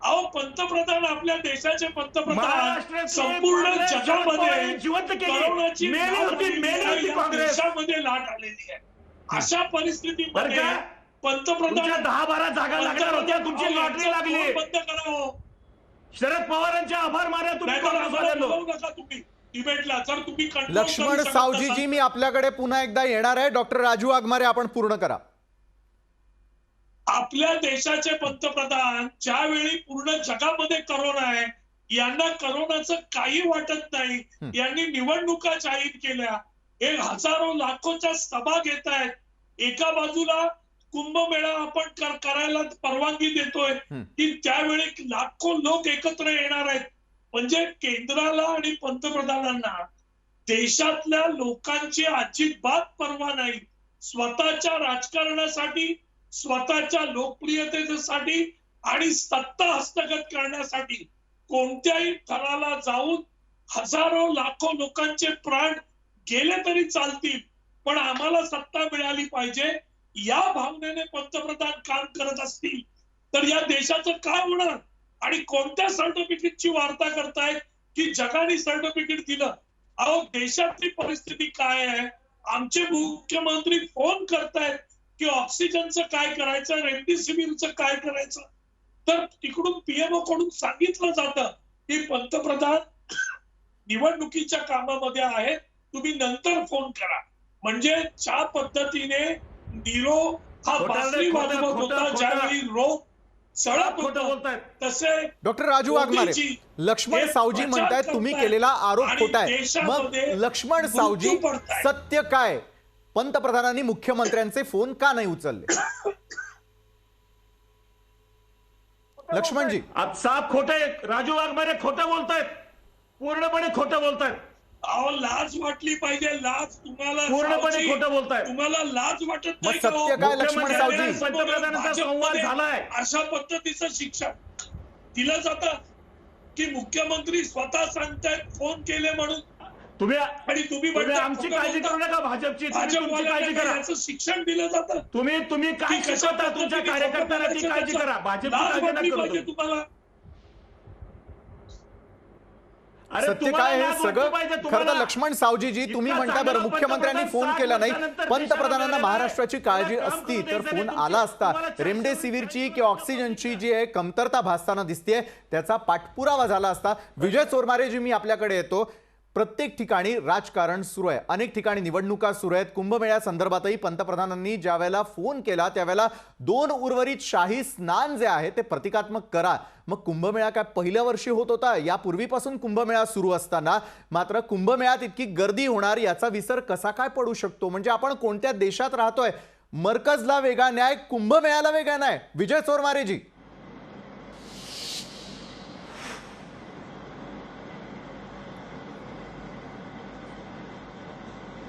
अहो, पंतप्रधान, आपल्या देशाचे पंतप्रधान संपूर्ण जगामध्ये करोनाची देशामध्ये लाट आलेली आहे. अशा परिस्थितीमध्ये पंतप्रधान 10-12 जागा लागणार होत्या, तुमची लॉटरी लागली. बंद करावं. शरद पवारांचे आभार माना तुम्ही डिबेटला. जर तुम्ही लक्ष्मण सावजीजी, मी आपल्याकडे पुन्हा एकदा येणार आहे. डॉक्टर राजू वाघमारे, आपण पूर्ण करा. आपल्या देशाचे पंतप्रधान ज्यावेळी पूर्ण जगामध्ये करोना आहे, यांना करोनाचं काही वाटत नाही, यांनी निवडणुका जाहीर केल्या, हे हजारो लाखोच्या सभा घेत आहेत. एका बाजूला कुंभमेळा आपण करायला परवानगी देतोय की त्यावेळी लाखो लोक एकत्र येणार आहेत. म्हणजे केंद्राला आणि पंतप्रधानांना देशातल्या लोकांची अजिबात पर्वा नाही. स्वतःच्या राजकारणासाठी, स्वतःच्या लोकप्रियतेसाठी आणि सत्ता हस्तगत करण्यासाठी कोणत्याही थराला जाऊन हजारो लाखो लोकांचे प्राण गेले तरी चालतील, पण आम्हाला सत्ता मिळाली पाहिजे या भावनेने पंतप्रधान काम करत असतील तर या देशाचं काय होणार? आणि कोणत्या सर्टिफिकेटची वार्ता करतायत की जगाने सर्टिफिकेट दिलं? अहो, देशातली परिस्थिती काय आहे? आमचे मुख्यमंत्री फोन करतायत की ऑक्सिजनचं काय करायचं, रेमडेसिवीरचं काय करायचं, तर तिकडून पीएमओ कडून सांगितलं जातं की पंतप्रधान निवडणुकीच्या कामामध्ये आहे, तुम्ही नंतर फोन करा. म्हणजे ज्या पद्धतीने नीरो हा बासरी वाजवत होता ज्यावेळी रोग सळत होता, तसे डॉक्टर राजू वाघमारे, लक्ष्मण सावजी म्हणतायत तुम्ही केलेला आरोप खोटा आहे. मग लक्ष्मण सावजी, सत्य काय? पंतप्रधानांनी मुख्यमंत्र्यांचे फोन का नाही उचलले? लक्ष्मणजी, आज साफ खोटे. राजू वाघमारे खोटं बोलतायत, पूर्णपणे खोटं बोलतायत. अहो, लाज वाटली पाहिजे. लाज तुम्हाला पूर्णपणे खोटं बोलतायत. तुम्हाला लाज वाटत नाही? सत्य काय लक्ष्मण सावजी? पंतप्रधानांचा संवाद झालाय. अशा पद्धतीचं शिक्षण दिलं जातं की मुख्यमंत्री स्वतः सांगतायत फोन केले म्हणून तुम्ही आमची काळजी करू नका, भाजपची काळजी करा. याचं शिक्षण दिलं जातं. तुम्ही काय शिकवता तुमच्या कार्यकर्त्यांना ती काळजी करा. भाजपची तुम्हाला सत्य काय हे सगळं खरं तर लक्ष्मण सावजीजी, तुम्ही म्हणता बरं मुख्यमंत्र्यांनी फोन केला नाही, पंतप्रधानांना महाराष्ट्राची काळजी असती तर फोन आला असता. रेमडेसिवीरची किंवा ऑक्सिजनची जी आहे कमतरता भासताना दिसतेय त्याचा पाठपुरावा झाला असता. विजय चोरमारेजी, मी आपल्याकडे येतो. प्रत्येक ठिकाणी राजकारण सुरू आहे, अनेक ठिकाणी निवडणुका सुरू आहेत. कुंभमेळ्या संदर्भातही पंतप्रधानांनी ज्या वेळेला फोन केला त्यावेळेला 2 उर्वरित शाही स्नान जे आहे ते प्रतिकात्मक करा. मग कुंभमेळा काय पहिल्या वर्षी होत होता? यापूर्वीपासून कुंभमेळा सुरू असताना मात्र कुंभमेळ्यात इतकी गर्दी होणार याचा विसर कसा काय पडू शकतो? म्हणजे आपण कोणत्या देशात राहतोय? मरकजला वेगळा न्याय, कुंभमेळ्याला वेगळा न्याय. विजय चोरमारेजी,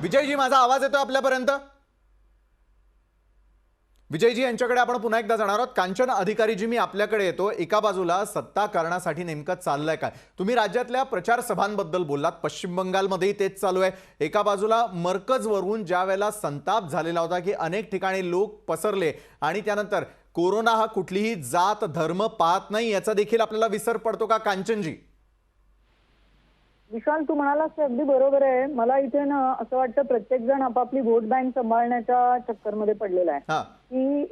विजयजी, माझा आवाज येतोय आपल्यापर्यंत? विजयजी यांच्याकडे आपण पुन्हा एकदा जाणार आहोत. कांचन अधिकारीजी, मी आपल्याकडे येतो. एका बाजूला सत्ता करण्यासाठी नेमकं चाललंय काय? तुम्ही राज्यातल्या प्रचार सभांबद्दल बोललात, पश्चिम बंगालमध्येही तेच चालू आहे. एका बाजूला मरकजवरून ज्या वेळेला संताप झालेला होता की अनेक ठिकाणी लोक पसरले आणि त्यानंतर कोरोना हा कुठलीही जात धर्म पाहत नाही याचा देखील आपल्याला विसर पडतो का कांचनजी? विशाल, तू म्हणालास ते अगदी बरोबर आहे. मला इथे ना असं वाटतं प्रत्येक जण आपापली वोट बँक सांभाळण्याच्या चक्करमध्ये पडलेला आहे की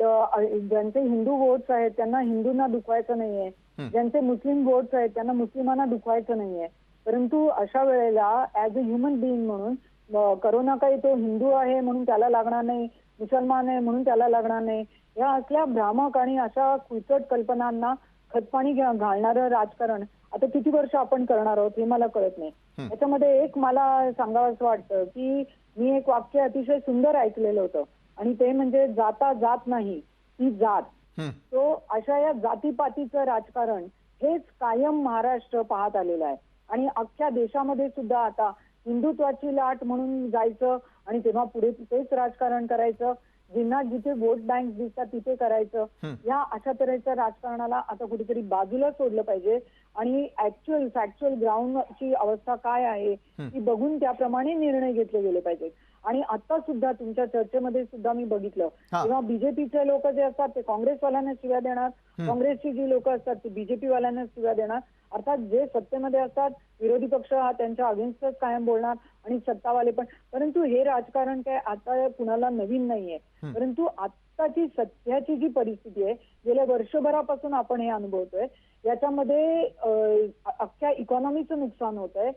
ज्यांचे हिंदू वोट्स आहेत त्यांना हिंदूंना दुखवायचं नाहीये, ज्यांचे मुस्लिम वोट्स आहेत त्यांना मुस्लिमांना दुखवायचं नाहीये. परंतु अशा वेळेला ऍज अ ह्युमन बिईंग म्हणून करोना काही तो हिंदू आहे म्हणून त्याला लागणार नाही, मुसलमान आहे म्हणून त्याला लागणार नाही, या असल्या भ्रामक आणि अशा खुचट कल्पनांना खतपाणी घालणारं राजकारण आता किती वर्ष आपण करणार आहोत हे मला कळत नाही. त्याच्यामध्ये एक मला सांगावंसं वाटतं की मी एक वाक्य अतिशय सुंदर ऐकलेलं होतं आणि ते म्हणजे जाता जात नाही ती जात. तो अशा या जातीपातीचं राजकारण हेच कायम महाराष्ट्र पाहत आलेलं आहे आणि अख्ख्या देशामध्ये सुद्धा आता हिंदुत्वाची लाट म्हणून जायचं आणि तेव्हा पुढे तेच राजकारण करायचं, जिन्ना जिथे वोट बँक दिसतात तिथे करायचं. या अशा तऱ्हेच्या राजकारणाला आता कुठेतरी बाजूला सोडलं पाहिजे आणि फॅक्च्युअल ग्राउंडची अवस्था काय आहे ती बघून त्याप्रमाणे निर्णय घेतले गेले पाहिजेत. आणि आता सुद्धा तुमच्या चर्चेमध्ये सुद्धा मी बघितलं तेव्हा बीजेपीचे लोक जे असतात ते काँग्रेसवाल्यांना शिव्या देणार, काँग्रेसची जी लोक असतात ती बीजेपी वाल्यांना शिव्या देणार. अर्थात जे सत्तेमध्ये असतात विरोधी पक्ष हा त्यांच्या अगेन्स्टच कायम बोलणार आणि सत्तावाले पण. परंतु हे राजकारण काय आता कुणाला नवीन नाहीये. परंतु आत्ताची सध्याची जी परिस्थिती आहे गेल्या वर्षभरापासून आपण हे अनुभवतोय याच्यामध्ये अख्ख्या इकॉनॉमीचं नुकसान होत आहे.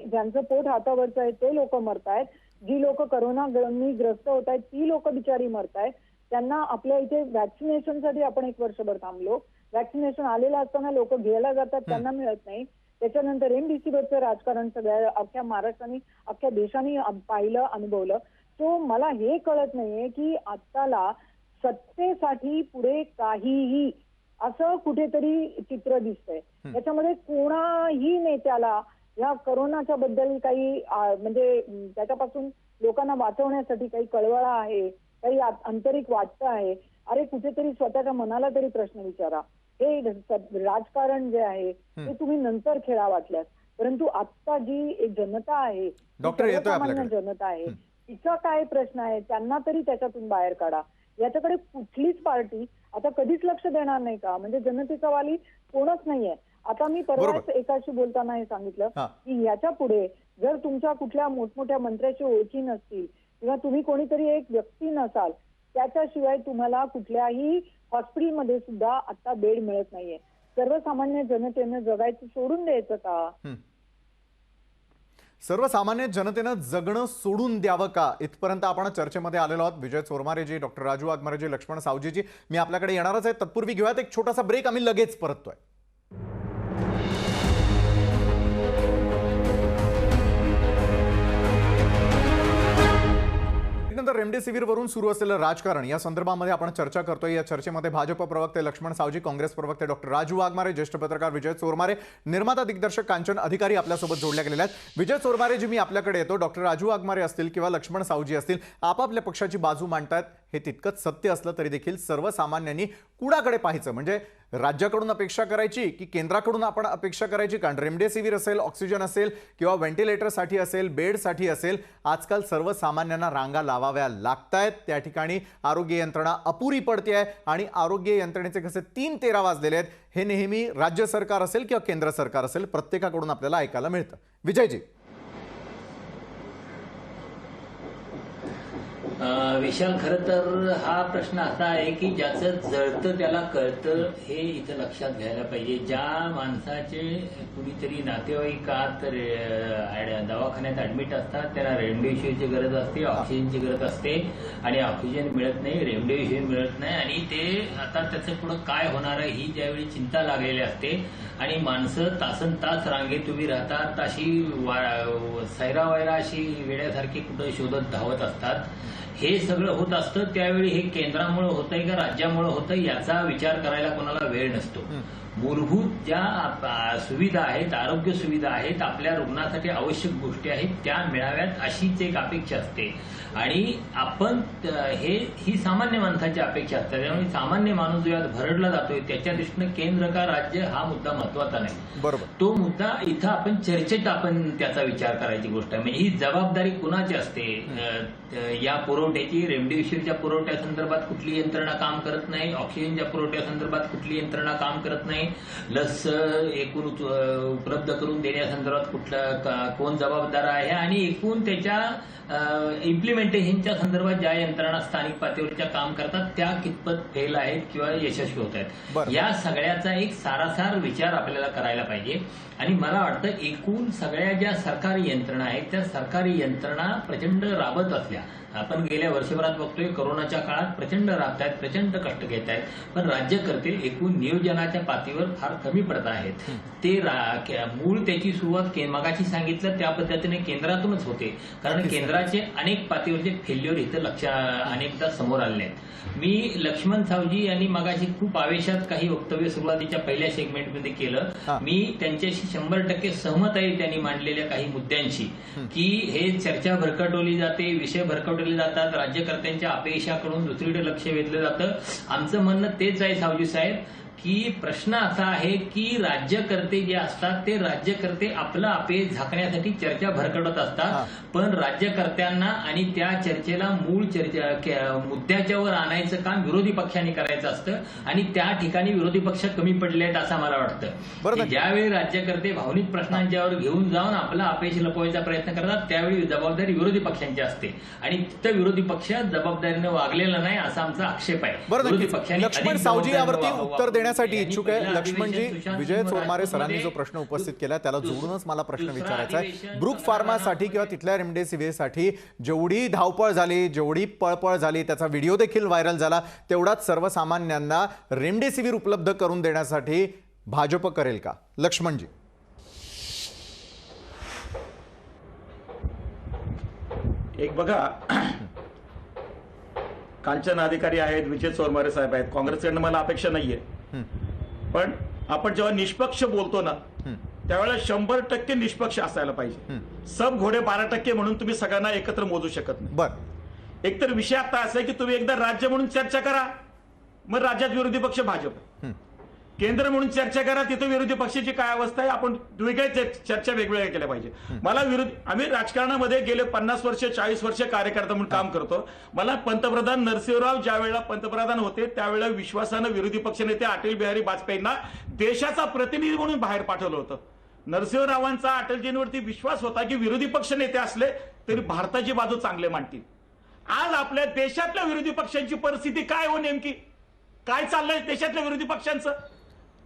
ज्यांचं पोट हातावरचं आहे ते लोक मरतायत, जी लोक करोनानी ग्रस्त होत आहेत ती लोक बिचारी मरतायत. त्यांना आपल्या इथे व्हॅक्सिनेशनसाठी आपण 1 वर्षभर थांबलो, व्हॅक्सिनेशन आलेलं असताना लोक घ्यायला जातात त्यांना मिळत नाही. त्याच्यानंतर रेमडेसिवीरचं राजकारण सगळ्या अख्ख्या महाराष्ट्राने अख्ख्या देशाने पाहिलं अनुभवलं. सो मला हे कळत नाहीये की आत्ताला सत्तेसाठी पुढे काहीही असं कुठेतरी चित्र दिसतंय. त्याच्यामध्ये कोणाही नेत्याला या करोनाच्या बद्दल काही म्हणजे त्याच्यापासून लोकांना वाचवण्यासाठी काही कळवळा आहे, काही आंतरिक वाटतं आहे. अरे कुठेतरी स्वतःच्या मनाला तरी प्रश्न विचारा. हे राजकारण जे आहे ते तुम्ही नंतर खेळा वाटल्यास, परंतु आत्ता जी एक जनता आहे, सामान्य जनता आहे, तिचा काय प्रश्न आहे त्यांना तरी त्याच्यातून बाहेर काढा. याच्याकडे कुठलीच पार्टी आता कधीच लक्ष देणार नाही का? म्हणजे जनतेचा वाली कोणच नाहीये. आता मी परवाच एकाशी बोलताना हे सांगितलं की याच्या पुढे जर तुमच्या कुठल्या मोठमोठ्या मंत्र्याची ओळखी नसतील किंवा तुम्ही कोणीतरी एक व्यक्ती नसाल त्याच्याशिवाय तुम्हाला कुठल्याही हॉस्पिटलमध्ये सुद्धा आता बेड मिळत नाहीये. सर्वसामान्य जनतेनं जगायचं सोडून द्यायचं का? सर्वसामान्य जनतेनं जगणं सोडून द्यावं का, इथपर्यंत आपण चर्चेमध्ये आलेलो आहोत. विजय चोरमारेजी, डॉक्टर राजू वाघमारेजी, लक्ष्मण सावजीजी, मी आपल्याकडे येणारच आहे. तत्पूर्वी घेऊयात एक छोटासा ब्रेक, आम्ही लगेच परततोय. नंतर रेमडेसिवीरवरून सुरू असलेलं राजकारण या संदर्भामध्ये आपण चर्चा करतोय. या चर्चेमध्ये भाजप प्रवक्ते लक्ष्मण सावजी, काँग्रेस प्रवक्ते डॉक्टर राजू वाघमारे, ज्येष्ठ पत्रकार विजय चोरमारे, निर्माता दिग्दर्शक कांचन अधिकारी आपल्यासोबत जोडल्या गेलेल्या आहेत. विजय चोरमारे जी, मी आपल्याकडे येतो. डॉक्टर राजू वाघमारे असतील किंवा लक्ष्मण सावजी असतील, आपापल्या पक्षाची बाजू मांडतायत. हे तितकंच सत्य असलं तरी देखील सर्वसामान्यांनी कुणाकडे पाहायचं, म्हणजे राज्याकडून अपेक्षा करायची की केंद्राकडून आपण अपेक्षा करायची? कारण रेमडेसिवीर असेल, ऑक्सिजन असेल किंवा व्हेंटिलेटरसाठी असेल, बेडसाठी असेल, आजकाल सर्वसामान्यांना रांगा लावाव्या लागतायत. त्या ठिकाणी आरोग्य यंत्रणा अपुरी पडते आहे आणि आरोग्य यंत्रणेचे कसे 3-13 वाजलेले आहेत हे नेहमी राज्य सरकार असेल किंवा केंद्र सरकार असेल प्रत्येकाकडून आपल्याला ऐकायला मिळतं. विजयजी, विशाल, खरं तर हा प्रश्न असा आहे की ज्याचं जळतं त्याला कळतं हे इथं लक्षात घ्यायला पाहिजे. ज्या माणसाचे कुणीतरी नातेवाईक दवाखान्यात ऍडमिट असतात त्यांना रेमडेसिवीरची गरज असते, ऑक्सिजनची गरज असते आणि ऑक्सिजन मिळत नाही, रेमडेसिवीर मिळत नाही आणि ते आता त्याचं पुढं काय होणार आहे ही ज्यावेळी चिंता लागलेली असते आणि माणसं तासन तास रांगेत उभी राहतात, अशी सैरावैरा अशी वेड्यासारखी कुठं शोधत धावत असतात. हे सगळं होत असतं त्यावेळी हे केंद्रामुळे होतंय का राज्यामुळे होतंय याचा विचार करायला कोणाला वेळ नसतो. मूलभूत ज्या सुविधा आहेत, आरोग्य सुविधा आहेत, आपल्या रुग्णासाठी आवश्यक गोष्टी आहेत त्या मिळाव्यात अशीच एक अपेक्षा असते. आणि आपण ही सामान्य माणसाची अपेक्षा असते. त्यामुळे सामान्य माणूस जो यात भरडला जातोय त्याच्या दृष्टीनं केंद्र का राज्य हा मुद्दा महत्वाचा नाही. बरोबर. तो मुद्दा इथं आपण चर्चेत आपण त्याचा विचार करायची गोष्ट आहे. म्हणजे ही जबाबदारी कुणाची असते? या पुरवठ्याची, रेमडेसिवीरच्या पुरवठ्यासंदर्भात कुठली यंत्रणा काम करत नाही, ऑक्सिजनच्या पुरवठ्यासंदर्भात कुठली यंत्रणा काम करत नाही, लस एकूण उपलब्ध करून देण्यासंदर्भात कोण जबाबदार आहे, आणि एकूण त्याच्या इम्प्लिमेंटेशनच्या संदर्भात ज्या यंत्रणा स्थानिक पातळीवरच्या काम करतात त्या कितपत फेल आहेत किंवा यशस्वी होत आहेत, या सगळ्याचा एक सारासार विचार आपल्याला करायला पाहिजे. आणि मला वाटतं एकूण सगळ्या ज्या सरकारी यंत्रणा आहेत त्या सरकारी यंत्रणा प्रचंड राबत असल्या, आपण गेल्या वर्षभरात बघतोय कोरोनाच्या काळात प्रचंड राबतायत, प्रचंड कष्ट घेत आहेत, पण राज्यकर्ते एकूण नियोजनाच्या पातळीवर फार कमी पडत आहेत. ते मूळ त्याची सुरुवात मगाशी सांगितलं त्या पद्धतीने केंद्रातूनच होते, कारण केंद्राचे अनेक पातळीवरचे फेल्युअर इथं अनेकदा समोर आले आहेत. मी लक्ष्मण सावजी यांनी मगाशी खूप आवेशात काही वक्तव्य सुरुवातीच्या पहिल्या सेगमेंटमध्ये केलं. मी त्यांच्याशी 100% सहमत आहे त्यांनी मांडलेल्या काही मुद्द्यांशी, की हे चर्चा भरकटवली जाते, विषय भरकटवले जातात, राज्यकर्त्यांच्या अपयशाकडून दुसरीकडे लक्ष वेधलं जातं. आमचं म्हणणं तेच आहे सावजी साहेब, की प्रश्न असा आहे की राज्यकर्ते जे असतात ते राज्यकर्ते आपलं अपयश झाकण्यासाठी चर्चा भरकटत असतात, पण राज्यकर्त्यांना आणि त्या चर्चेला मूळ मुद्द्याच्यावर आणायचं काम विरोधी पक्षांनी करायचं असतं, आणि त्या ठिकाणी विरोधी पक्ष कमी पडले आहेत असं मला वाटतं. ज्यावेळी राज्यकर्ते भावनिक प्रश्नांच्यावर घेऊन जाऊन आपला अपयश लपवायचा प्रयत्न करतात त्यावेळी जबाबदारी विरोधी पक्षांची असते, आणि तिथं विरोधी पक्ष जबाबदारीने वागलेला नाही असा आमचा आक्षेप आहे. विरोधी पक्षांनी लक्ष्मण सावजी यावरती उत्तर देण्यासाठी इच्छुक आहे. लक्ष्मणजी, विजय चोरमारे सरांनी जो प्रश्न उपस्थित केला त्याला जोडूनच मला प्रश्न विचारायचा आहे. ब्रूक फार्मासाठी किंवा तिथल्या रेमडेसिवीरसाठी जेवढी धावपळ झाली, जेवढी पळपळ झाली, त्याचा व्हिडिओ देखील व्हायरल झाला, तेवढाच सर्वसामान्यांना रेमडेसिवीर उपलब्ध करून देण्यासाठी भाजप करेल का? लक्ष्मणजी. एक बघा, कांचन अधिकारी आहेत, विजय चोरमारे साहेब आहेत, काँग्रेसकडनं मला अपेक्षा नाहीये, पण आपण जेव्हा निष्पक्ष बोलतो ना त्यावेळेला 100% निष्पक्ष असायला पाहिजे. सब घोडे 12% म्हणून तुम्ही सगळ्यांना एकत्र मोजू शकत नाही. बरं, एकतर विषय आता असा आहे की तुम्ही एकदा राज्य म्हणून चर्चा करा, मग राज्यात विरोधी पक्ष भाजप, केंद्र म्हणून चर्चा करा, तिथे विरोधी पक्षाची काय अवस्था आहे, आपण वेगळ्या चर्चा वेगवेगळ्या केल्या पाहिजे. मला आम्ही राजकारणामध्ये गेले 50 वर्ष 40 वर्ष कार्यकर्ता म्हणून काम करतो. मला पंतप्रधान नरसिंहराव ज्या वेळेला पंतप्रधान होते त्यावेळेला विश्वासानं विरोधी पक्षनेते अटल बिहारी वाजपेयींना देशाचा प्रतिनिधी म्हणून बाहेर पाठवलं होतं. नरसिंहरावांचा अटलजींवरती विश्वास होता की विरोधी पक्ष नेते असले तरी भारताची बाजू चांगले मांडतील. आज आपल्या देशातल्या विरोधी पक्षांची परिस्थिती काय हो, नेमकी काय चाललंय देशातल्या विरोधी पक्षांचं?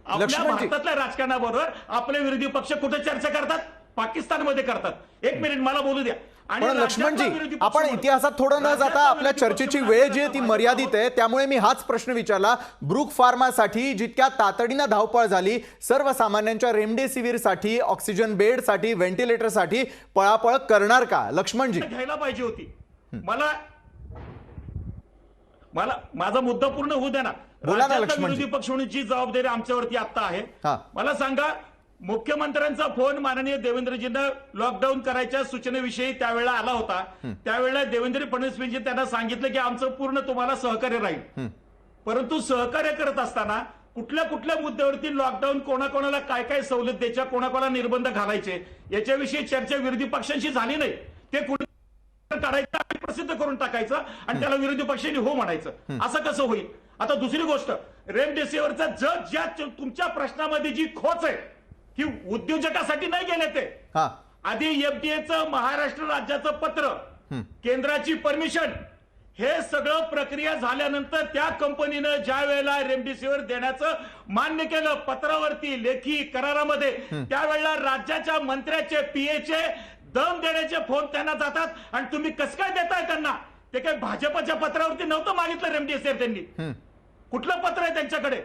आपल्या भारतातल्या राजकारणाबरोबर आपले विरोधी पक्ष कुठे चर्चा करतात? पाकिस्तानमध्ये करतात. एक मिनिट मला बोलू द्या. पण लक्ष्मणजी, आपण इतिहासात थोडं न जाता आपल्या चर्चेची वेळ जी आहे ती मर्यादित आहे, त्यामुळे मी हाच प्रश्न विचारला. ब्रूक फार्मासाठी जितक्या तातडीनं धावपळ झाली, सर्वसामान्यांच्या रेमडेसिवीरसाठी, ऑक्सिजन बेडसाठी, व्हेंटिलेटरसाठी पळापळ करणार का? लक्ष्मणजी. घ्यायला पाहिजे होती. मला माझा मुद्दा पूर्ण होऊ द्या ना. बोला ना लक्ष्मणजी. विरोधी पक्ष म्हणून जी जबाबदारी आमच्यावरती आता आहे, मला सांगा, मुख्यमंत्र्यांचा फोन माननीय देवेंद्रजींना लॉकडाऊन करायच्या सूचनेविषयी त्यावेळेला आला होता. त्यावेळेला देवेंद्र फडणवीस त्यांना सांगितलं की आमचं पूर्ण तुम्हाला सहकार्य राहील, परंतु सहकार्य करत असताना कुठल्या कुठल्या मुद्द्यावरती लॉकडाऊन, कोणाकोणाला काय काय सवलत द्यायच्या, कोणाकोणाला निर्बंध घालायचे याच्याविषयी चर्चा विरोधी पक्षांशी झाली नाही. ते कुठे काढायचं आणि प्रसिद्ध करून टाकायचं आणि त्याला विरोधी पक्षांनी हो म्हणायचं. असं कसं होईल? आता दुसरी गोष्ट, रेमडेसिवीरचा ज्या तुमच्या प्रश्नामध्ये जी खोच आहे की उद्योजकासाठी नाही गेले ते, आधी एफडीएचं महाराष्ट्र राज्याचं पत्र, केंद्राची परमिशन, हे सगळं प्रक्रिया झाल्यानंतर त्या कंपनीनं ज्या वेळेला रेमडेसिवीर देण्याचं मान्य केलं पत्रावरती, लेखी करारामध्ये, त्यावेळेला राज्याच्या मंत्र्याचे, पीएचे दम देण्याचे फोन त्यांना जातात आणि तुम्ही कसं काय देताय त्यांना? ते काय भाजपच्या पत्रावरती नव्हतं मागितलं रेमडेसिवीर त्यांनी. कुठलं पत्र आहे त्यांच्याकडे?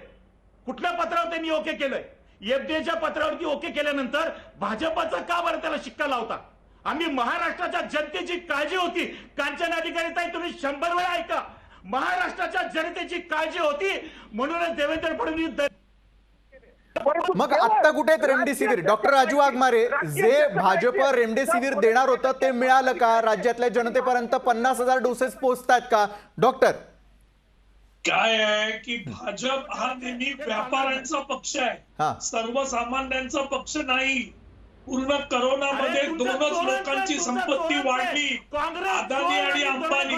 कुठल्या पत्रावर त्यांनी ओके केलंय? एफडीएच्या पत्रावरती ओके केल्यानंतर भाजपचा का बरं त्याला शिक्का लावता? आम्ही महाराष्ट्राच्या जनतेची काळजी होती, कांचन अधिकारी ताई तुम्ही 100 वेळा ऐका, महाराष्ट्राच्या जनतेची काळजी होती म्हणूनच देवेंद्र फडणवीस मग आत्ता कुठे आहेत रेमडेसिवीर? डॉक्टर राजू वाघमारे, जे भाजप रेमडेसिवीर देणार होतं ते मिळालं का? राज्यातल्या जनतेपर्यंत 50,000 डोसेस पोहोचतात का? डॉक्टर, काय आहे की भाजप हा नेहमी व्यापाऱ्यांचा पक्ष आहे, सर्वसामान्यांचा पक्ष नाही. पूर्ण करोनामध्ये दोनच लोकांची संपत्ती वाढली, अदानी आणि अंबानी.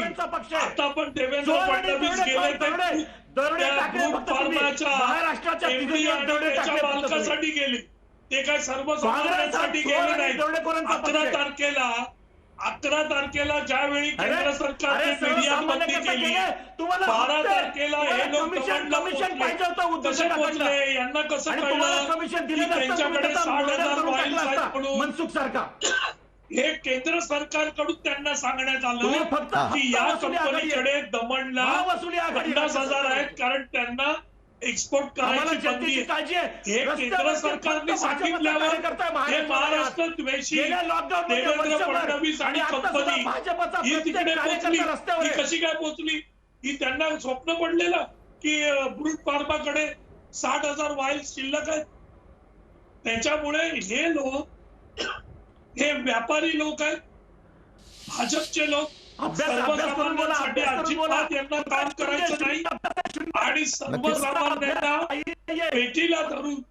आता पण देवेंद्र फडणवीस गेले तर ग्रुप फार्माच्या एमडी आणि त्याच्या मालकासाठी गेले, ते काय सर्वसामान्यांसाठी गेले नाही. 11 तारखेला ज्यावेळी केंद्र सरकारने मीडिया बंदी केली, 12 तारखेला हे लोक कसे पोहोचले, यांना कसं कळलं की त्यांच्याकडे 60,000 वाईल्स आहेत म्हणून? मनसुख सरकार, हे केंद्र सरकारकडून त्यांना सांगण्यात आलं की या कंपनीकडे दमणला 50,000 आहेत, कारण त्यांना एक्सपोर्ट करायची बंदी आहे. हे केंद्र सरकारने सांगितल्यावर हे महाराष्ट्र द्वेषी देवेंद्र फडणवीस आणि कंपनी ही तिकडे पोहोचली. ही कशी काय पोहोचली? ही त्यांना स्वप्न पडलेलं की ब्रूट फार्माकडे 60,000 वाईल्स शिल्लक आहेत. त्याच्यामुळे हे लोक, हे व्यापारी लोक आहेत, भाजपचे लोक सर्वसामान्यांसाठी अजिबात यांना काम करायचं नाही आणि सर्वसामान्यांना पेटीला धरून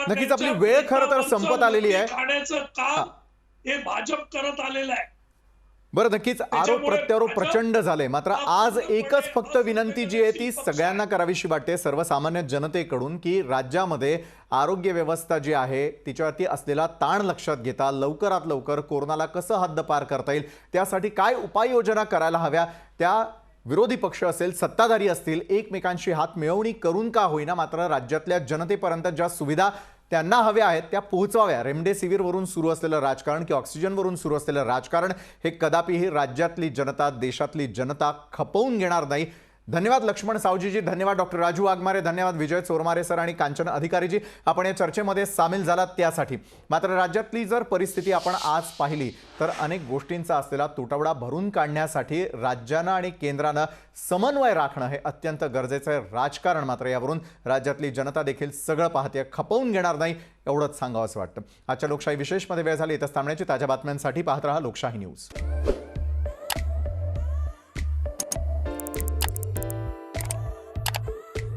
नक्कीच आपली वेळ खरं तर संपत आलेली आहे. खाण्याचं काम हे भाजप करत आलेलं आहे. बरं, नक्कीच आरोप प्रत्यारोप प्रचंड झाले, मात्र आज एकच फक्त विनंती जी आहे ती सगळ्यांना करावीशी वाटते, सर्वसामान्य जनतेकडून, की राज्यामध्ये आरोग्य व्यवस्था जी आहे तिच्यावरती असलेला ताण लक्षात घेता लवकरात लवकर कोरोनाला कसं हद्दपार करता येईल, त्यासाठी काय उपाययोजना करायला हव्या, त्या विरोधी पक्ष असेल, सत्ताधारी असतील, एकमेकांशी हात मिळवणी करून का होईना मात्र राज्यातल्या जनतेपर्यंत ज्या सुविधा त्यांना हव्या आहेत त्या पोहोचवाव्या. रेमडेसिवीरवरून सुरू असलेलं राजकारण किंवा ऑक्सिजनवरून सुरू असलेलं राजकारण हे कदापिही राज्यातली जनता, देशातली जनता खपवून घेणार नाही. धन्यवाद लक्ष्मण सावजीजी, धन्यवाद डॉक्टर राजू वाघमारे, धन्यवाद विजय चोरमारे सर आणि कांचन अधिकारीजी, आपण या चर्चेमध्ये सामील झालात त्यासाठी. मात्र राज्यातली जर परिस्थिती आपण आज पाहिली तर अनेक गोष्टींचा असलेला तुटवडा भरून काढण्यासाठी राज्यानं आणि केंद्रानं समन्वय राखणं हे अत्यंत गरजेचं आहे. राजकारण मात्र यावरून राज्यातली जनता देखील सगळं पाहते, खपवून घेणार नाही एवढंच सांगावं असं वाटतं. आजच्या लोकशाही विशेषमध्ये वेळ झाली. इथंच थांबण्याची ताज्या बातम्यांसाठी पाहत रहा लोकशाही न्यूज.